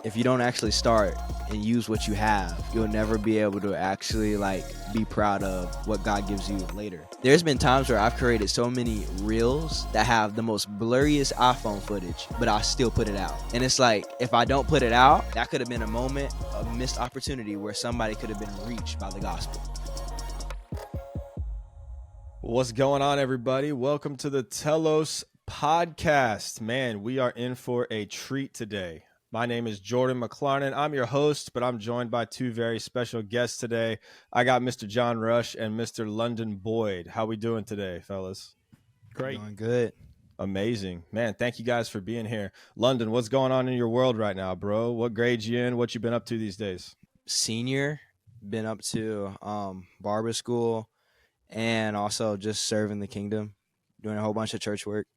if you don't actually start and use what you have, you'll never be able to actually be proud of what God gives you later. There's been times where I've created so many reels that have the most blurriest iPhone footage, but I still put it out. And it's like, if I don't put it out, that could have been a moment of missed opportunity where somebody could have been reached by the gospel. What's going on, everybody? Welcome to the Telos podcast. Man, we are in for a treat today. My name is Jordan McLarnon. I'm your host, but I'm joined by two very special guests today. I got Mr. Jon Rush and Mr. London Boyd. How we doing today, fellas? Great. Doing good. Amazing. Man, thank you guys for being here. London, what's going on in your world right now, bro? What grade you in? What you been up to these days? Senior, been up to barber school, and also just serving the kingdom, doing a whole bunch of church work.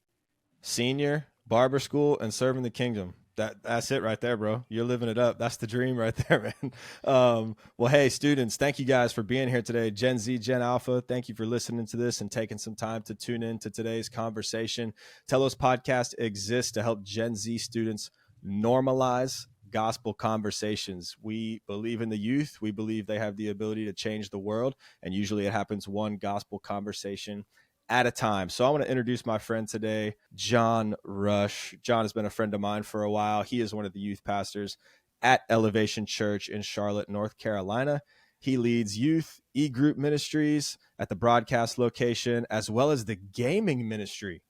Senior, barber school, and serving the kingdom. That's it right there, bro. You're living it up. That's the dream right there, man. Well, hey, students, thank you guys for being here today. Gen Z, Gen Alpha, thank you for listening to this and taking some time to tune in to today's conversation. Telos Podcast exists to help Gen Z students normalize gospel conversations. We believe in the youth. We believe they have the ability to change the world, and usually it happens one gospel conversation at a time. So I want to introduce my friend today, Jon Rush. Jon has been a friend of mine for a while. He is one of the youth pastors at Elevation Church in Charlotte, North Carolina. He leads youth e-group ministries at the broadcast location, as well as the gaming ministry.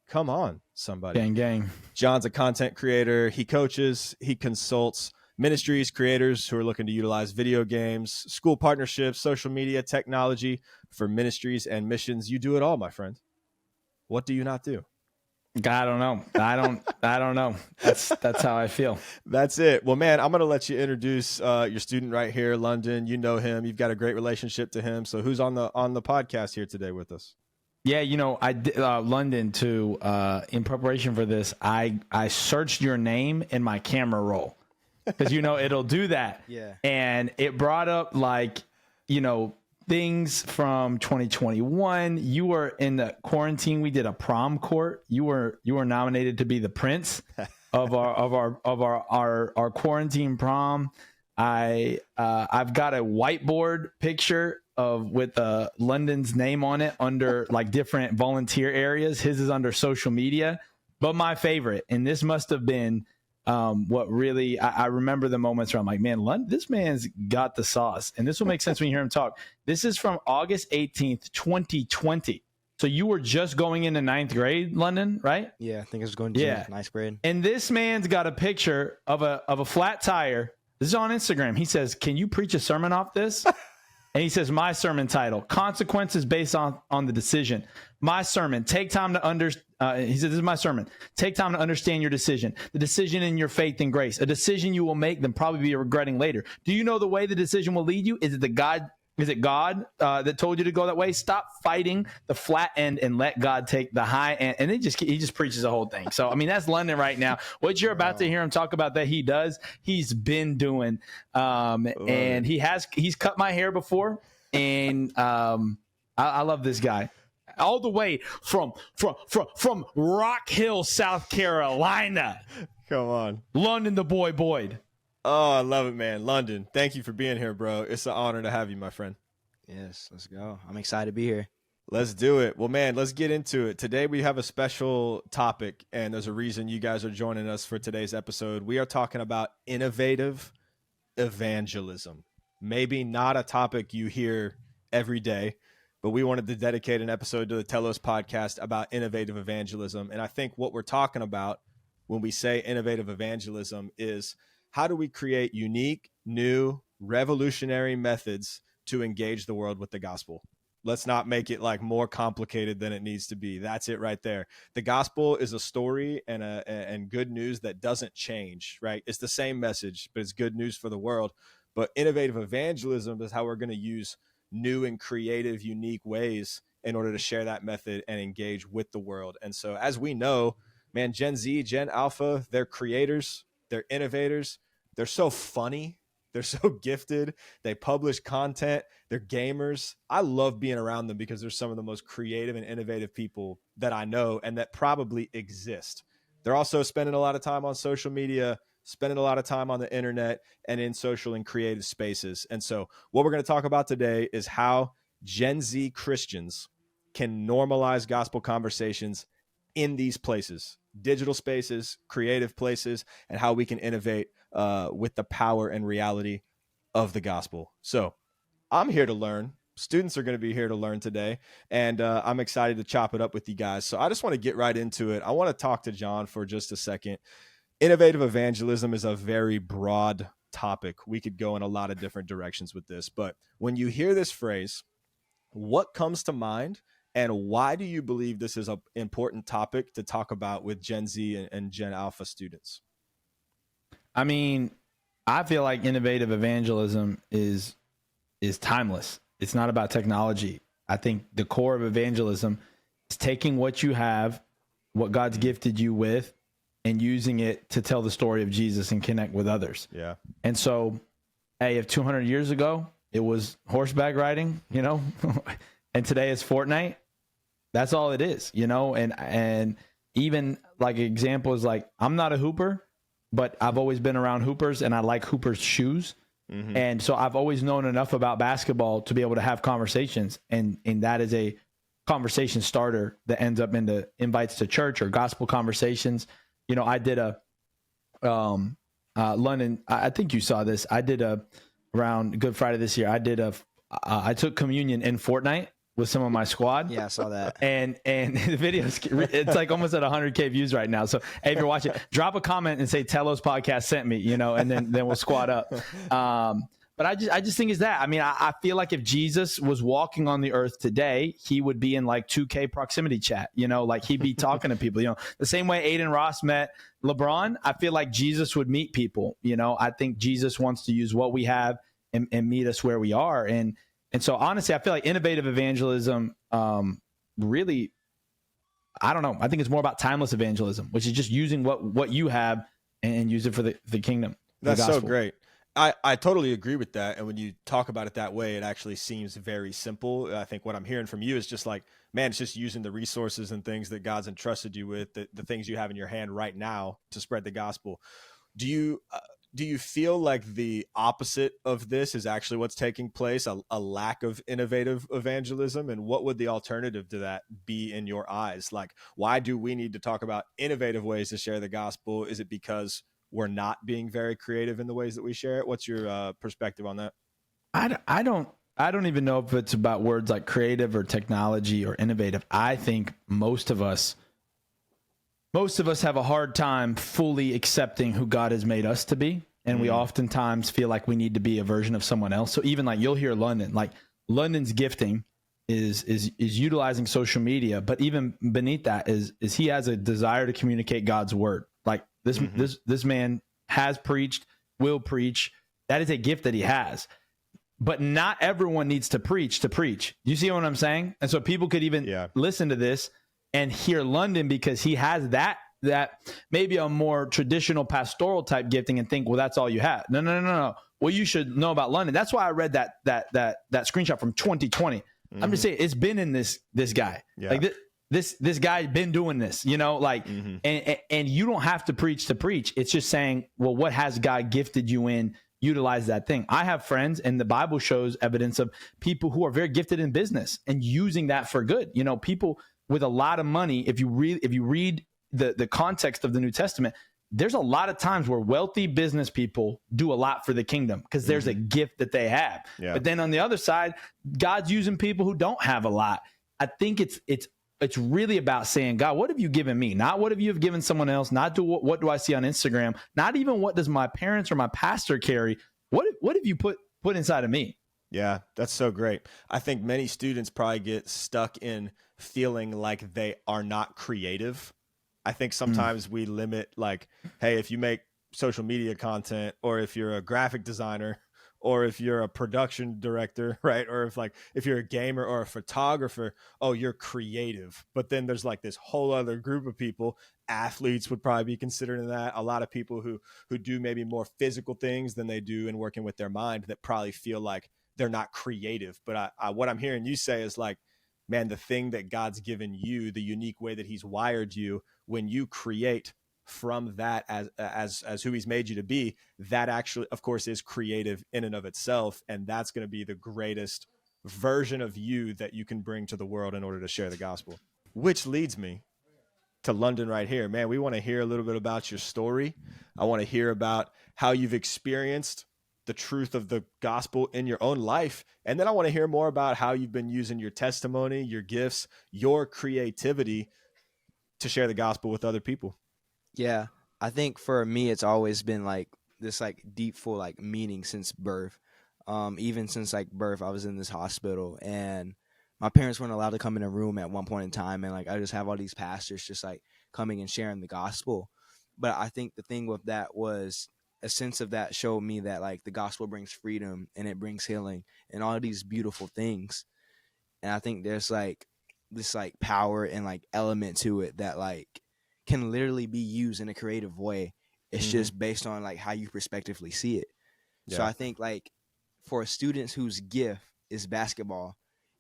Come on, somebody. Gang. Jon's a content creator. He coaches, he consults ministries, creators who are looking to utilize video games, school partnerships, social media, technology for ministries and missions. You do it all, my friend. What do you not do? I don't know. I don't know. That's how I feel. That's it. Well, man, I'm going to let you introduce your student right here, London. You know him. You've got a great relationship to him. So who's on the podcast here today with us? Yeah, I did, London too. In preparation for this, I searched your name in my camera roll because it'll do that. Yeah. And it brought up things from 2021. You were in the quarantine. We did a prom court. You were nominated to be the prince of our quarantine prom. I've got a whiteboard picture with London's name on it under different volunteer areas. His is under social media, but my favorite, and this must have been what really I remember the moments where I'm like, man, this man's got the sauce, and this will make sense when you hear him talk. This is from August 18th, 2020. So you were just going into 9th grade, London, right? Yeah, I think it was going to ninth grade. And this man's got a picture of a flat tire. This is on Instagram. He says, "Can you preach a sermon off this?" And he says, my sermon title, Consequences Based on the Decision. My sermon, take time to he said, this is my sermon. Take time to understand your decision, the decision in your faith and grace, a decision you will make then probably be regretting later. Do you know the way the decision will lead you? Is it God that told you to go that way? Stop fighting the flat end and let God take the high end. And he just preaches the whole thing. So, that's London right now. What you're about to hear him talk about that he does, he's been doing. And he's cut my hair before. And I love this guy. All the way from Rock Hill, South Carolina. Come on. London the Boy Boyd. Oh, I love it, man. London, thank you for being here, bro. It's an honor to have you, my friend. Yes, let's go. I'm excited to be here. Let's do it. Well, man, let's get into it. Today we have a special topic, and there's a reason you guys are joining us for today's episode. We are talking about innovative evangelism. Maybe not a topic you hear every day, but we wanted to dedicate an episode to the Telos podcast about innovative evangelism. And I think what we're talking about when we say innovative evangelism is how do we create unique, new, revolutionary methods to engage the world with the gospel? Let's not make it more complicated than it needs to be. That's it right there. The gospel is a story and good news that doesn't change, right? It's the same message, but it's good news for the world. But innovative evangelism is how we're going to use new and creative, unique ways in order to share that method and engage with the world. And so as we know, man, Gen Z, Gen Alpha, they're creators, they're innovators, they're so funny, they're so gifted, they publish content, they're gamers. I love being around them because they're some of the most creative and innovative people that I know and that probably exist. They're also spending a lot of time on social media spending a lot of time on the internet and in social and creative spaces. And so what we're going to talk about today is how Gen Z Christians can normalize gospel conversations in these places, digital spaces, creative places, and how we can innovate with the power and reality of the gospel. So I'm here to learn. Students are going to be here to learn today, and I'm excited to chop it up with you guys. So I just want to get right into it. I want to talk to Jon for just a second. Innovative evangelism is a very broad topic. We could go in a lot of different directions with this, but when you hear this phrase, what comes to mind, and why do you believe this is an important topic to talk about with Gen Z and Gen Alpha students? I mean, I feel like innovative evangelism is timeless. It's not about technology. I think the core of evangelism is taking what you have, what God's gifted you with, and using it to tell the story of Jesus and connect with others. Yeah. And so, hey, if 200 years ago it was horseback riding, and today it's Fortnite, that's all it is, and even like an example is like, I'm not a hooper, but I've always been around hoopers and I like hoopers shoes. Mm-hmm. And so I've always known enough about basketball to be able to have conversations. And that is a conversation starter that ends up into invites to church or gospel conversations. I did a London. I think you saw this. I did around Good Friday this year. I took communion in Fortnite with some of my squad. Yeah, I saw that. And the videos, it's like almost at 100K views right now. So hey, if you're watching, drop a comment and say Telos Podcast sent me, and then we'll squad up. But I just think it's that. I mean, I feel like if Jesus was walking on the earth today, he would be in like 2K proximity chat, like he'd be talking to people, the same way Aiden Ross met LeBron. I feel like Jesus would meet people, I think Jesus wants to use what we have and meet us where we are. And so honestly, I feel like innovative evangelism, really, I don't know. I think it's more about timeless evangelism, which is just using what you have and use it for the kingdom. That's so great. I totally agree with that. And when you talk about it that way, it actually seems very simple. I think what I'm hearing from you is just like, man, it's just using the resources and things that God's entrusted you with, the things you have in your hand right now to spread the gospel. Do you feel like the opposite of this is actually what's taking place, a lack of innovative evangelism? And what would the alternative to that be in your eyes? Like, why do we need to talk about innovative ways to share the gospel? Is it because we're not being very creative in the ways that we share it? What's your perspective on that? I don't even know if it's about words like creative or technology or innovative. I think most of us have a hard time fully accepting who God has made us to be. And we oftentimes feel like we need to be a version of someone else. So even like you'll hear London's gifting is utilizing social media, but even beneath that is he has a desire to communicate God's word. Like this man has preached, will preach. That is a gift that he has. But not everyone needs to preach. You see what I'm saying? And so people could even listen to this and hear London because he has that maybe a more traditional pastoral type gifting and think, well, that's all you have. No. Well, you should know about London. That's why I read that screenshot from 2020. I'm just saying it's been in this guy. Yeah. Like this guy been doing this, and you don't have to preach. It's just saying, well, what has God gifted you in? Utilize that thing. I have friends, and the Bible shows evidence of people who are very gifted in business and using that for good. People with a lot of money. If you read the context of the New Testament, there's a lot of times where wealthy business people do a lot for the kingdom because there's a gift that they have. Yeah. But then on the other side, God's using people who don't have a lot. I think it's really about saying, God, what have you given me? Not what have you given someone else? Not what do I see on Instagram? Not even what does my parents or my pastor carry? What have you put inside of me? Yeah, that's so great. I think many students probably get stuck in feeling like they are not creative. I think sometimes we limit like, hey, if you make social media content, or if you're a graphic designer, or if you're a production director, right? Or if you're a gamer or a photographer, oh, you're creative. But then there's like this whole other group of people, athletes would probably be considered in that. A lot of people who do maybe more physical things than they do in working with their mind that probably feel like they're not creative. But what I'm hearing you say is like, man, the thing that God's given you, the unique way that he's wired you, when you create, from that as who he's made you to be, that actually, of course, is creative in and of itself. And that's going to be the greatest version of you that you can bring to the world in order to share the gospel. Which leads me to London right here. Man, we want to hear a little bit about your story. I want to hear about how you've experienced the truth of the gospel in your own life. And then I want to hear more about how you've been using your testimony, your gifts, your creativity to share the gospel with other people. Yeah, I think for me, it's always been like this like deep full like meaning since birth. Even since like birth, I was in this hospital, and my parents weren't allowed to come in a room at one point in time, and like I just have all these pastors just like coming and sharing the gospel. But I think the thing with that was a sense of that showed me that like the gospel brings freedom and it brings healing and all these beautiful things. And I think there's like this like power and like element to it that like can literally be used in a creative way. It's just based on like how you prospectively see it. Yeah. So I think like for students whose gift is basketball,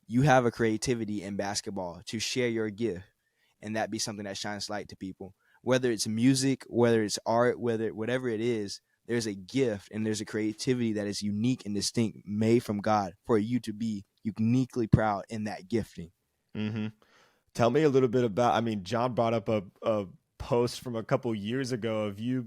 you have a creativity in basketball to share your gift, and that be something that shines light to people. Whether it's music, whether it's art, whatever it is, there's a gift and there's a creativity that is unique and distinct, made from God for you to be uniquely proud in that gifting. Mm-hmm. Tell me a little bit about, I mean, John brought up a post from a couple years ago of you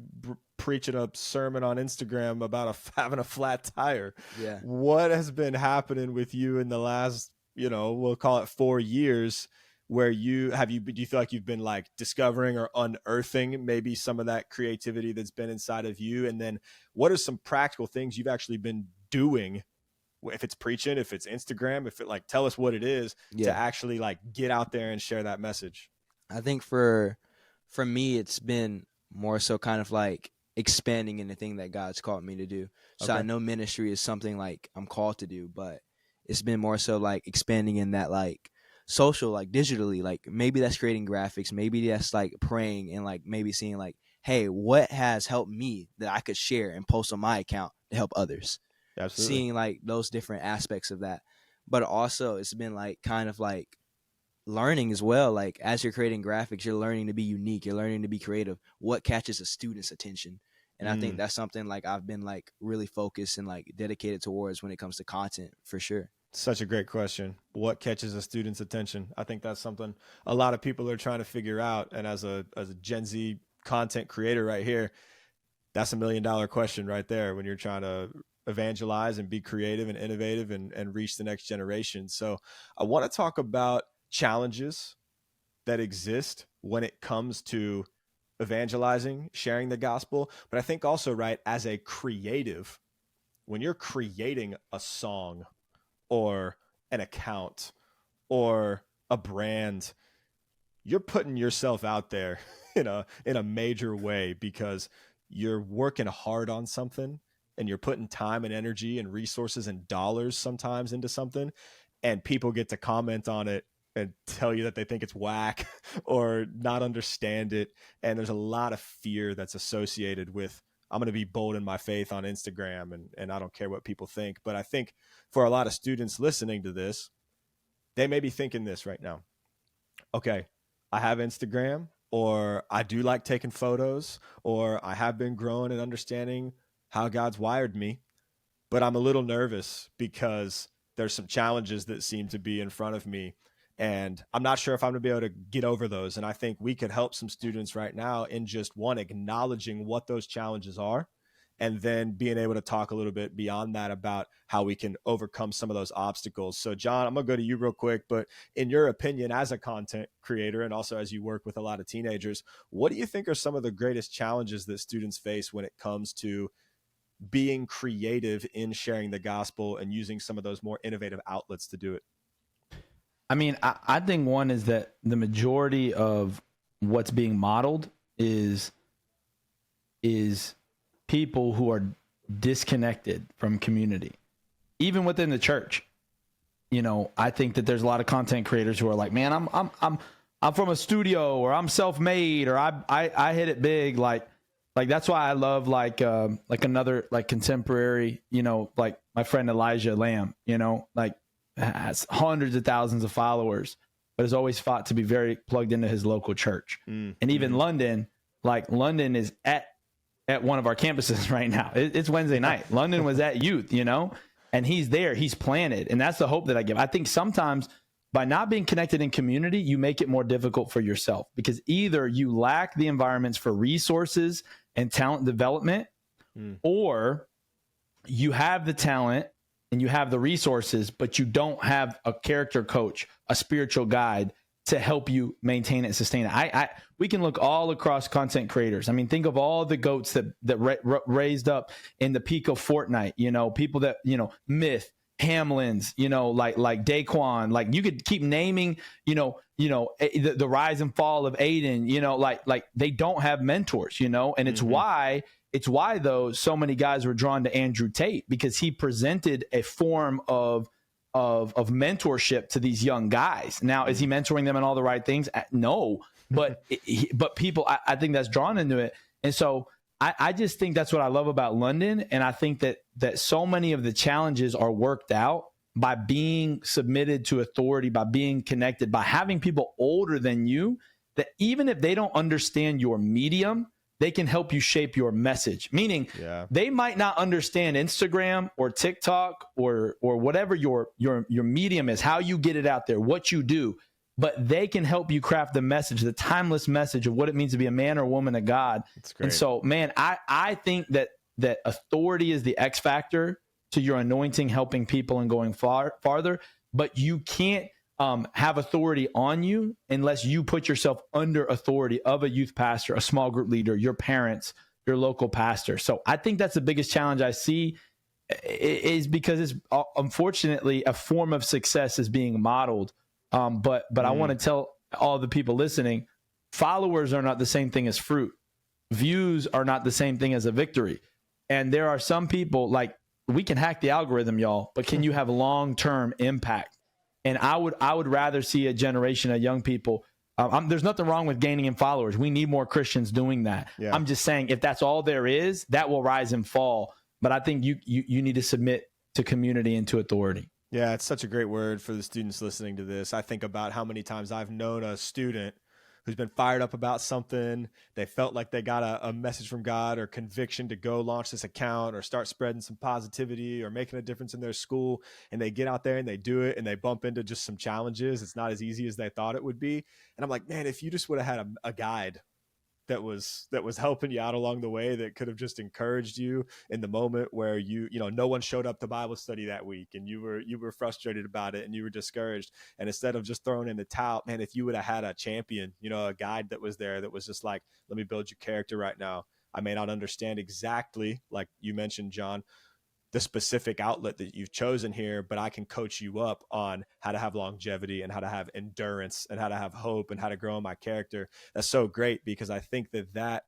preaching a sermon on Instagram about having a flat tire. Yeah. What has been happening with you in the last, we'll call it 4 years, where do you feel like you've been like discovering or unearthing maybe some of that creativity that's been inside of you? And then what are some practical things you've actually been doing, if it's preaching, if it's Instagram, if it like, tell us what it is, to actually like get out there and share that message? I think for me, it's been more so kind of like expanding in the thing that God's called me to do. So Okay. I know ministry is something like I'm called to do, but it's been more so like expanding in that like social, like digitally, like maybe that's creating graphics, maybe that's like praying and like maybe seeing like, hey, what has helped me that I could share and post on my account to help others. Absolutely. Seeing like those different aspects of that. But also it's been like kind of like learning as well. Like as you're creating graphics, you're learning to be unique, you're learning to be creative. What catches a student's attention? And I think that's something like I've been like really focused and like dedicated towards when it comes to content, for sure. Such a great question. What catches a student's attention? I think that's something a lot of people are trying to figure out. And as a Gen Z content creator right here, that's $1 million question right there when you're trying to evangelize and be creative and innovative and reach the next generation. So I want to talk about challenges that exist when it comes to evangelizing, sharing the gospel. But I think also, right, as a creative, when you're creating a song or an account or a brand, you're putting yourself out there in a major way, because you're working hard on something and you're putting time and energy and resources and dollars sometimes into something, and people get to comment on it and tell you that they think it's whack or not understand it. And there's a lot of fear that's associated with, I'm going to be bold in my faith on Instagram and I don't care what people think. But I think for a lot of students listening to this, they may be thinking this right now. Okay, I have Instagram, or I do like taking photos, or I have been growing and understanding how God's wired me, but I'm a little nervous because there's some challenges that seem to be in front of me. And I'm not sure if I'm going to be able to get over those. And I think we could help some students right now in just acknowledging what those challenges are, and then being able to talk a little bit beyond that about how we can overcome some of those obstacles. So John, I'm going to go to you real quick, but in your opinion, as a content creator and also as you work with a lot of teenagers, what do you think are some of the greatest challenges that students face when it comes to being creative in sharing the gospel and using some of those more innovative outlets to do it? I mean, I think one is that the majority of what's being modeled is people who are disconnected from community, even within the church. I think that there's a lot of content creators who are like, man, I'm from a studio, or I'm self-made, or I hit it big. Like that's why I love like another like contemporary, like my friend Elijah Lamb, like has hundreds of thousands of followers, but has always fought to be very plugged into his local church. And even London, like London is at one of our campuses right now. It's Wednesday night. London was at youth, you know, and he's there, he's planted. And that's the hope that I give. I think sometimes by not being connected in community, you make it more difficult for yourself, because either you lack the environments for resources and talent development, or you have the talent and you have the resources, but you don't have a character coach, a spiritual guide to help you maintain it and sustain it. We can look all across content creators. I mean, think of all the goats that raised up in the peak of Fortnite, you know, people that, you know, Myth, Hamlins, you know, like Daquan, like you could keep naming, the rise and fall of Aiden, you know, like they don't have mentors, you know, and it's why though so many guys were drawn to Andrew Tate, because he presented a form of mentorship to these young guys. Now, is he mentoring them in all the right things? No, but people, I think that's drawn into it. And so I just think that's what I love about London. And I think that so many of the challenges are worked out by being submitted to authority, by being connected, by having people older than you, that even if they don't understand your medium, they can help you shape your message. Meaning they might not understand Instagram or TikTok or whatever your medium is, how you get it out there, what you do, but they can help you craft the message, the timeless message of what it means to be a man or woman of God. That's great. And so, man, I think that authority is the X factor to your anointing, helping people and going farther, but you can't have authority on you unless you put yourself under authority of a youth pastor, a small group leader, your parents, your local pastor. So I think that's the biggest challenge I see, is because it's unfortunately a form of success is being modeled. But I want to tell all the people listening, followers are not the same thing as fruit. Views are not the same thing as a victory. And there are some people, like, we can hack the algorithm, y'all, but can you have long-term impact? And I would rather see a generation of young people. There's nothing wrong with gaining in followers. We need more Christians doing that. Yeah. I'm just saying, if that's all there is, that will rise and fall. But I think you need to submit to community and to authority. Yeah, it's such a great word for the students listening to this. I think about how many times I've known a student who's been fired up about something. They felt like they got a message from God or conviction to go launch this account or start spreading some positivity or making a difference in their school. And they get out there and they do it, and they bump into just some challenges. It's not as easy as they thought it would be. And I'm like, man, if you just would have had a guide that was helping you out along the way, that could have just encouraged you in the moment where no one showed up to Bible study that week and you were frustrated about it and you were discouraged. And instead of just throwing in the towel, man, if you would have had a champion, a guide that was there, that was just like, let me build your character right now. I may not understand exactly, like you mentioned, Jon, the specific outlet that you've chosen here, but I can coach you up on how to have longevity and how to have endurance and how to have hope and how to grow in my character. That's so great, because I think that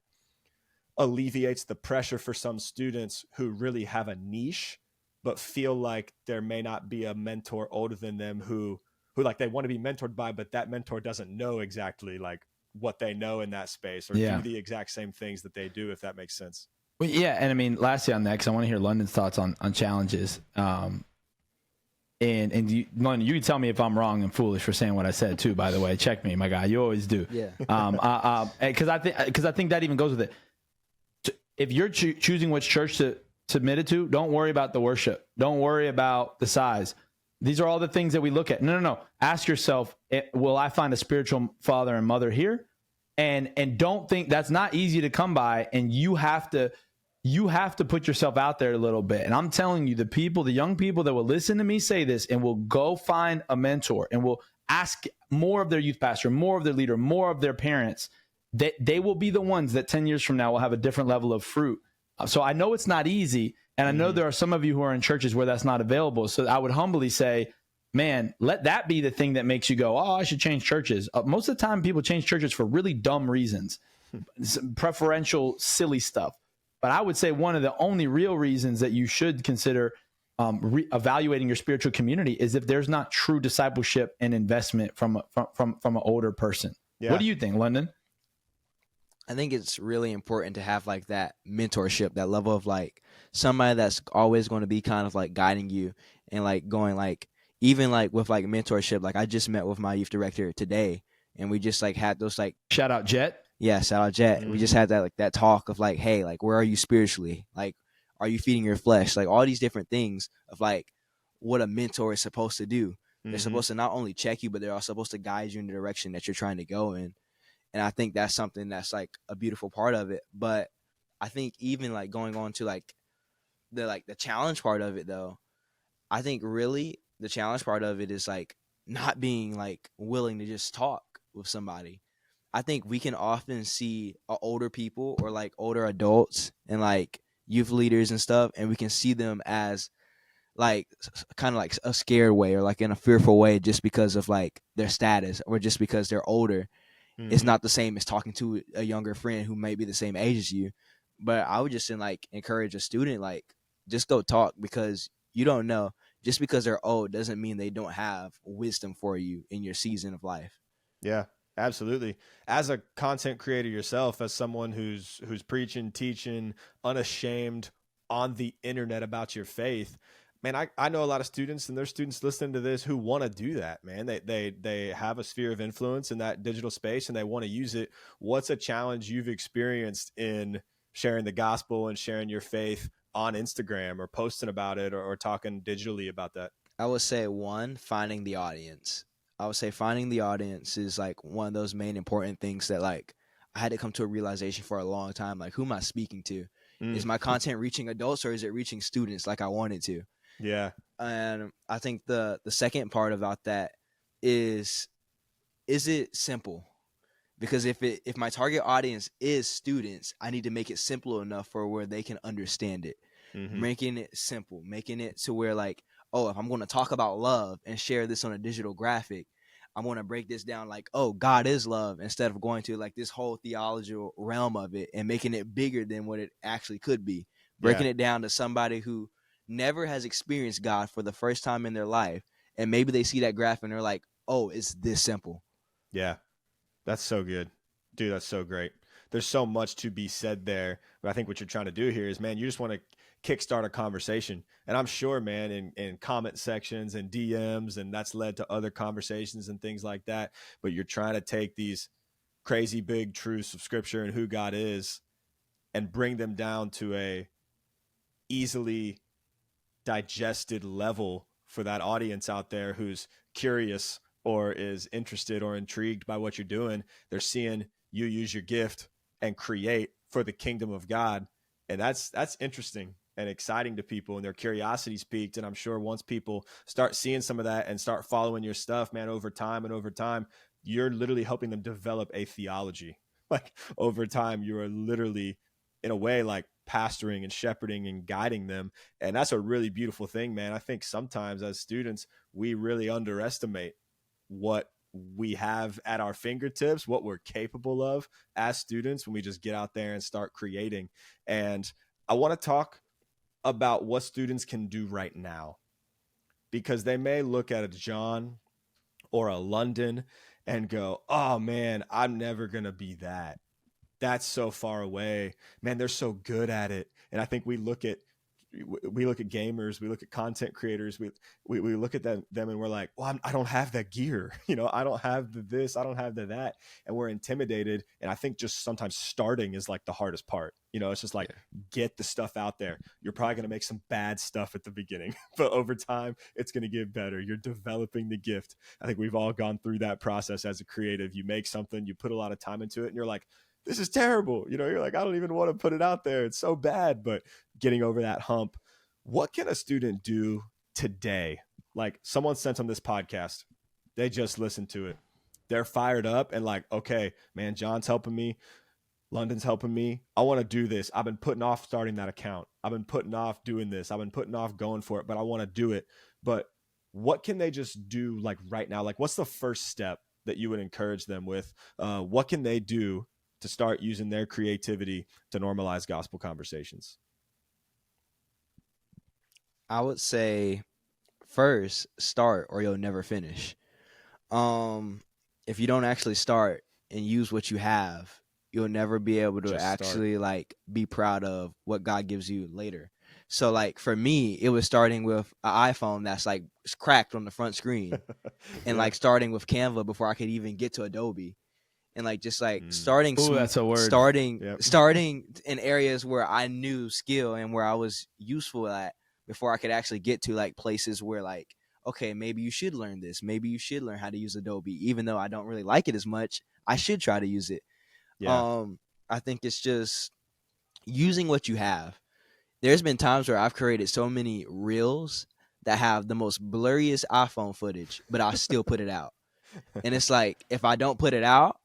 alleviates the pressure for some students who really have a niche, but feel like there may not be a mentor older than them who like they want to be mentored by, but that mentor doesn't know exactly like what they know in that space or do the exact same things that they do, if that makes sense. Well, yeah, and I mean, lastly on that, because I want to hear London's thoughts on challenges. And London, you can tell me if I'm wrong and foolish for saying what I said too. By the way, check me, my guy. You always do. Yeah. Because I think that even goes with it. If you're choosing which church to submit it to, don't worry about the worship. Don't worry about the size. These are all the things that we look at. No. Ask yourself, will I find a spiritual father and mother here? And don't think that's not easy to come by, and you have to put yourself out there a little bit. And I'm telling you, the young people that will listen to me say this and will go find a mentor and will ask more of their youth pastor, more of their leader, more of their parents, that they will be the ones that 10 years from now will have a different level of fruit. So I know it's not easy. And I know there are some of you who are in churches where that's not available. So I would humbly say, man, let that be the thing that makes you go, oh, I should change churches. Most of the time, people change churches for really dumb reasons, preferential, silly stuff. But I would say one of the only real reasons that you should consider evaluating your spiritual community is if there's not true discipleship and investment from an older person. Yeah. What do you think, London? I think it's really important to have like that mentorship, that level of like somebody that's always going to be kind of like guiding you and like going like, even like with like mentorship, like I just met with my youth director today and we just like had those like, shout out Jet. Yeah, shout out Jet. We just had that talk of like, hey, like, where are you spiritually? Like, are you feeding your flesh? Like, all these different things of like what a mentor is supposed to do. They're Mm-hmm. supposed to not only check you, but they're also supposed to guide you in the direction that you're trying to go in. And I think that's something that's like a beautiful part of it. But I think even like going on to like the challenge part of it though, I think really the challenge part of it is like not being like willing to just talk with somebody. I think we can often see older people or like older adults and like youth leaders and stuff, and we can see them as like kind of like a scared way or like in a fearful way just because of like their status or just because they're older. It's Mm-hmm. not the same as talking to a younger friend who may be the same age as you. But I would just like encourage a student like just go talk, because you don't know. Just because they're old doesn't mean they don't have wisdom for you in your season of life. Yeah, absolutely. As a content creator yourself, as someone who's preaching, teaching, unashamed on the internet about your faith, man, I know a lot of students, and there's students listening to this who want to do that, man. They have a sphere of influence in that digital space and they want to use it. What's a challenge you've experienced in sharing the gospel and sharing your faith on Instagram or posting about it or talking digitally about that? I would say one, finding the audience. I would say finding the audience is like one of those main important things that like I had to come to a realization for a long time. Like, who am I speaking to? Mm, Is my content reaching adults or is it reaching students like I want it to? yeah. And I think the second part about that is it simple? Because if my target audience is students, I need to make it simple enough for where they can understand it. Mm-hmm. Making it simple, making it to where like, oh, if I'm going to talk about love and share this on a digital graphic, I'm going to break this down like, oh, God is love, instead of going to like this whole theological realm of it and making it bigger than what it actually could be. Yeah. Breaking it down to somebody who never has experienced God for the first time in their life, and maybe they see that graph and they're like, oh, it's this simple. Yeah. That's so good. Dude, that's so great. There's so much to be said there. But I think what you're trying to do here is, man, you just want to kickstart a conversation. And I'm sure, man, in comment sections and DMs, and that's led to other conversations and things like that. But you're trying to take these crazy big truths of scripture and who God is and bring them down to a easily digested level for that audience out there who's curious or is interested or intrigued by what you're doing. They're seeing you use your gift and create for the kingdom of God. And that's interesting and exciting to people, and their curiosity's piqued. And I'm sure once people start seeing some of that and start following your stuff, man, over time, you're literally helping them develop a theology. Like, over time, you are literally, in a way, like pastoring and shepherding and guiding them. And that's a really beautiful thing, man. I think sometimes as students, we really underestimate what we have at our fingertips, what we're capable of as students when we just get out there and start creating. And I want to talk about what students can do right now, because they may look at a Jon or a London and go, oh man, I'm never going to be that. That's so far away. Man, they're so good at it. And I think we look at gamers, we look at content creators, we look at them and we're like, well, I don't have that gear. I don't have this, I don't have that. And we're intimidated. And I think just sometimes starting is like the hardest part. It's just like, get the stuff out there. You're probably going to make some bad stuff at the beginning, but over time it's going to get better. You're developing the gift. I think we've all gone through that process as a creative. You make something, you put a lot of time into it, and you're like, this is terrible. You're like, I don't even want to put it out there. It's so bad. But getting over that hump, what can a student do today? Like, someone sent on this podcast, they just listened to it. They're fired up and like, okay, man, Jon's helping me. London's helping me. I want to do this. I've been putting off starting that account. I've been putting off doing this. I've been putting off going for it, but I want to do it. But what can they just do like right now? Like, what's the first step that you would encourage them with? What can they do to start using their creativity to normalize gospel conversations? I would say first start or you'll never finish. If you don't actually start and use what you have, you'll never be able to Just actually like be proud of what God gives you later. So like for me, it was starting with an iPhone that's like cracked on the front screen and Yeah. like starting with Canva before I could even get to Adobe. and like just like Ooh, that's a word. starting in areas where I knew skill and where I was useful at before I could actually get to like places where like, okay, maybe you should learn this. Maybe you should learn how to use Adobe, even though I don't really like it as much. I should try to use it. Yeah. I think it's just using what you have. There's been times where I've created so many reels that have the most blurriest iPhone footage, but I still put it out. And it's like, if I don't put it out,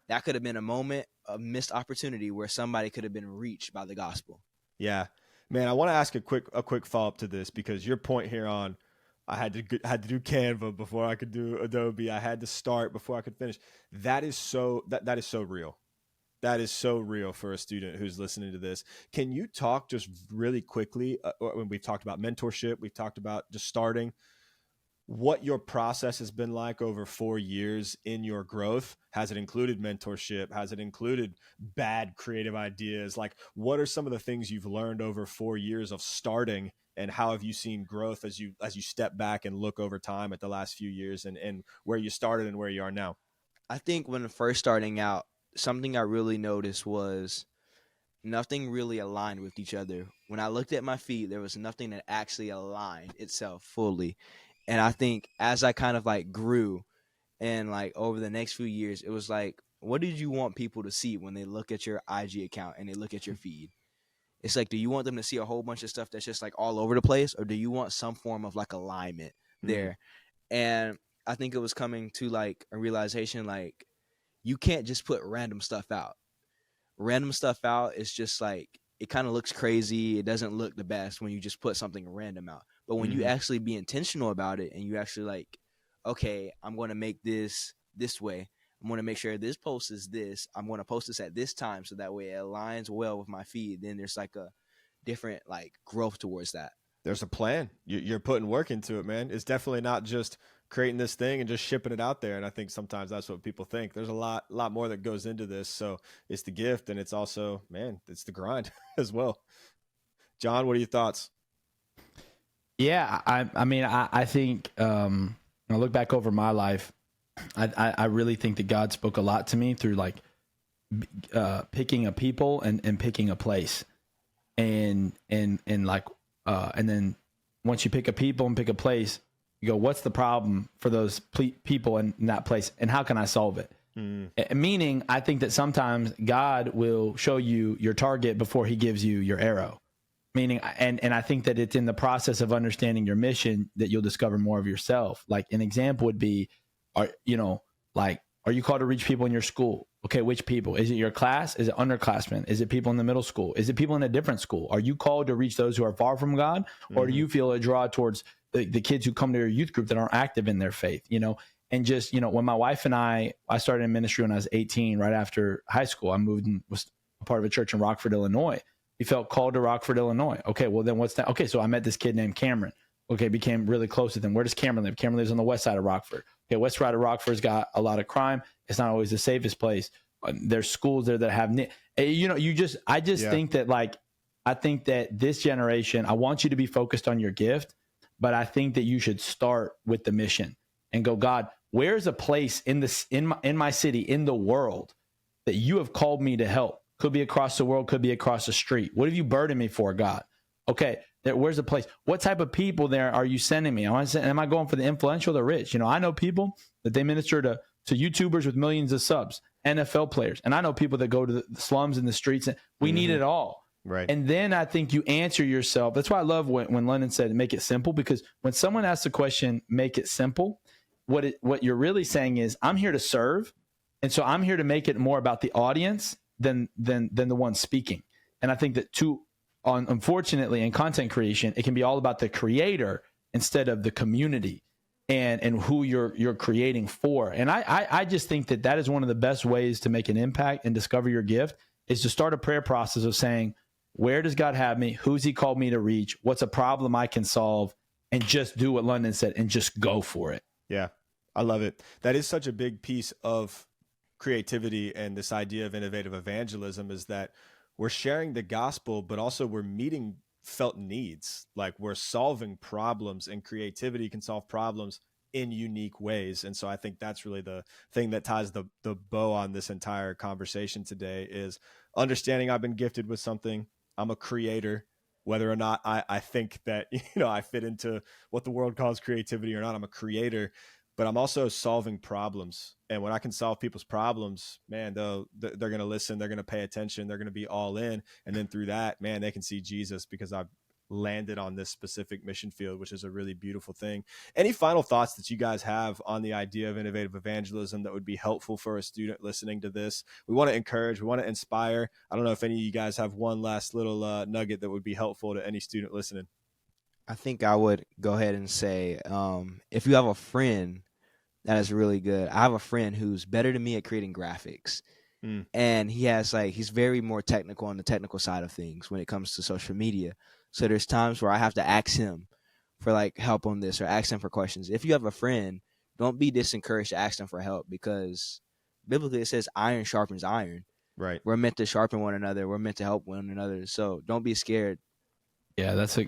that could have been a moment of missed opportunity where somebody could have been reached by the gospel. Yeah, man. I want to ask a quick follow up to this, because your point here on I had to do Canva before I could do Adobe. I had to start before I could finish. That is so that is so real. That is so real for a student who's listening to this. Can you talk just really quickly when we've talked about mentorship, we've talked about just starting, what your process has been like over 4 years in your growth? Has it included mentorship? Has it included bad creative ideas? Like, what are some of the things you've learned over 4 years of starting, and how have you seen growth as you step back and look over time at the last few years and where you started and where you are now? I think when first starting out, something I really noticed was nothing really aligned with each other. When I looked at my feed, there was nothing that actually aligned itself fully. And I think as I kind of like grew and like over the next few years, it was like, what did you want people to see when they look at your IG account and they look at your feed? It's like, do you want them to see a whole bunch of stuff that's just like all over the place, or do you want some form of like alignment there? And I think it was coming to like a realization, like, you can't just put random stuff out. Random stuff out is just like, it kind of looks crazy. It doesn't look the best when you just put something random out. But when you actually be intentional about it and you actually like, okay, I'm going to make this way. I'm going to make sure this post is this. I'm going to post this at this time so that way it aligns well with my feed. Then there's like a different like growth towards that. There's a plan. You're putting work into it, man. It's definitely not just creating this thing and just shipping it out there. And I think sometimes that's what people think. There's a lot more that goes into this. So it's the gift, and it's also, man, it's the grind as well. John, what are your thoughts? Yeah, I mean, I think when I look back over my life, I really think that God spoke a lot to me through like picking a people and picking a place, and like and then once you pick a people and pick a place, you go, what's the problem for those people in that place, and how can I solve it? Meaning, I think that sometimes God will show you your target before He gives you your arrow. Meaning, and I think that it's in the process of understanding your mission that you'll discover more of yourself. Like an example would be, are you called to reach people in your school? Okay, which people? Is it your class? Is it underclassmen? Is it people in the middle school? Is it people in a different school? Are you called to reach those who are far from God? Or do you feel a draw towards the kids who come to your youth group that aren't active in their faith? And just, when my wife and I started in ministry when I was 18, right after high school. I moved and was a part of a church in Rockford, Illinois. We felt called to Rockford, Illinois. Okay, well then what's that? Okay, so I met this kid named Cameron. Okay, became really close with him. Where does Cameron live? Cameron lives on the west side of Rockford. Okay, west side of Rockford's got a lot of crime. It's not always the safest place. There's schools there that have, I just think that I think that this generation, I want you to be focused on your gift, but I think that you should start with the mission and go, God, where's a place in my city, in the world that you have called me to help? Could be across the world, could be across the street. What have you burdened me for, God? Okay, where's the place? What type of people there are you sending me? Am I going for the influential, the rich? I know people that they minister to YouTubers with millions of subs, NFL players. And I know people that go to the slums and the streets. And we need it all. Right. And then I think you answer yourself. That's why I love when London said, make it simple, because when someone asks the question, make it simple, what you're really saying is, I'm here to serve. And so I'm here to make it more about the audience than the one speaking. And I think that unfortunately in content creation, it can be all about the creator instead of the community and who you're creating for. And I just think that is one of the best ways to make an impact and discover your gift, is to start a prayer process of saying, where does God have me? Who's He called me to reach? What's a problem I can solve? And just do what London said and just go for it. Yeah, I love it. That is such a big piece of creativity and this idea of innovative evangelism, is that we're sharing the gospel, but also we're meeting felt needs. Like, we're solving problems, and creativity can solve problems in unique ways. And so I think that's really the thing that ties the bow on this entire conversation today is understanding I've been gifted with something. I'm a creator, whether or not I think that, I fit into what the world calls creativity or not. I'm a creator, but I'm also solving problems. And when I can solve people's problems, man, they're going to listen, they're going to pay attention, they're going to be all in. And then through that, man, they can see Jesus because I've landed on this specific mission field, which is a really beautiful thing. Any final thoughts that you guys have on the idea of innovative evangelism that would be helpful for a student listening to this? We want to encourage, we want to inspire. I don't know if any of you guys have one last little nugget that would be helpful to any student listening. I think I would go ahead and say, if you have a friend that is really good, I have a friend who's better than me at creating graphics. And he's very more technical on the technical side of things when it comes to social media. So there's times where I have to ask him for help on this or ask him for questions. If you have a friend, don't be disencouraged to ask them for help, because biblically it says iron sharpens iron. Right. We're meant to sharpen one another. We're meant to help one another. So don't be scared. Yeah, that's a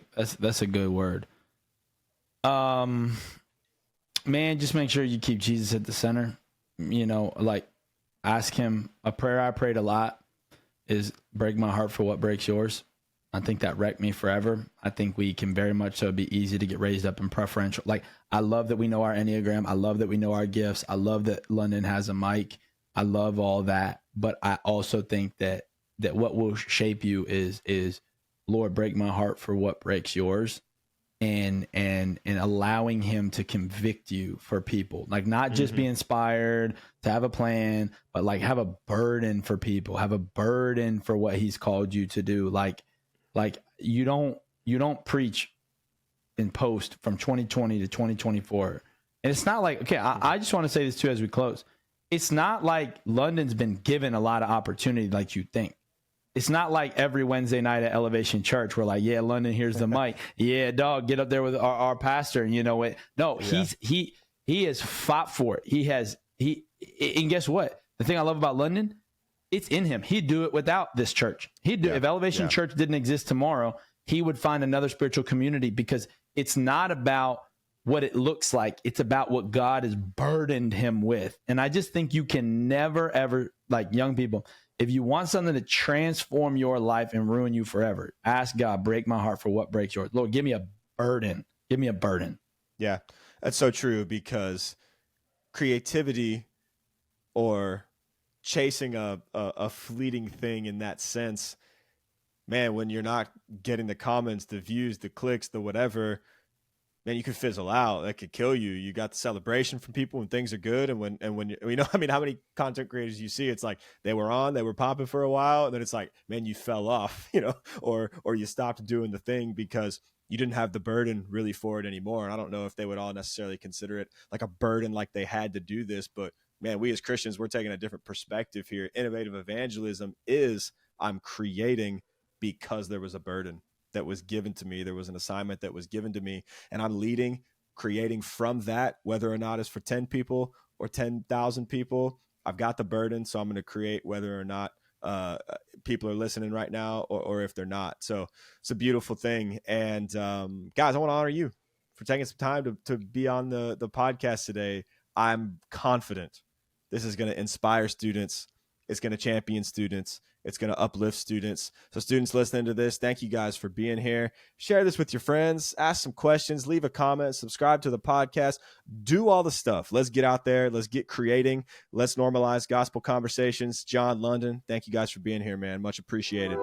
good word. Man, just make sure you keep Jesus at the center. Ask him. A prayer I prayed a lot is break my heart for what breaks yours. I think that wrecked me forever. I think we can very much so be easy to get raised up in preferential. I love that we know our Enneagram. I love that we know our gifts. I love that London has a mic. I love all that. But I also think that what will shape you is Lord, break my heart for what breaks yours. And allowing him to convict you for people, not just be inspired to have a plan, but have a burden for people, have a burden for what he's called you to do. You don't preach in post from 2020 to 2024. And it's not I just want to say this too, as we close. It's not like London's been given a lot of opportunity like you think. It's not like every Wednesday night at Elevation Church, we're like, yeah, London, here's the mic. Yeah, dog, get up there with our pastor. And you know what? No, yeah. He has fought for it. And guess what? The thing I love about London, it's in him. He'd do it without this church. He'd do if Elevation Church didn't exist tomorrow, he would find another spiritual community, because it's not about what it looks like. It's about what God has burdened him with. And I just think you can never, ever, young people, if you want something to transform your life and ruin you forever, ask God, break my heart for what breaks yours. Lord, give me a burden. Give me a burden. Yeah, that's so true, because creativity or chasing a fleeting thing in that sense, man, when you're not getting the comments, the views, the clicks, the whatever, man, you could fizzle out. That could kill you. You got the celebration from people when things are good. And when how many content creators you see, it's like they were popping for a while, and then it's like, man, you fell off, or you stopped doing the thing because you didn't have the burden really for it anymore. And I don't know if they would all necessarily consider it like a burden, like they had to do this, but man, we as Christians, we're taking a different perspective here. Innovative evangelism is I'm creating because there was a burden that was given to me. There was an assignment that was given to me, and I'm leading, creating from that, whether or not it's for 10 people or 10,000 people. I've got the burden, so I'm going to create whether or not people are listening right now or if they're not. So it's a beautiful thing. And guys, I want to honor you for taking some time to be on the podcast today. I'm confident this is going to inspire students. It's going to champion students. It's going to uplift students. So students listening to this, thank you guys for being here. Share this with your friends. Ask some questions. Leave a comment. Subscribe to the podcast. Do all the stuff. Let's get out there. Let's get creating. Let's normalize gospel conversations. Jon, London, thank you guys for being here, man. Much appreciated.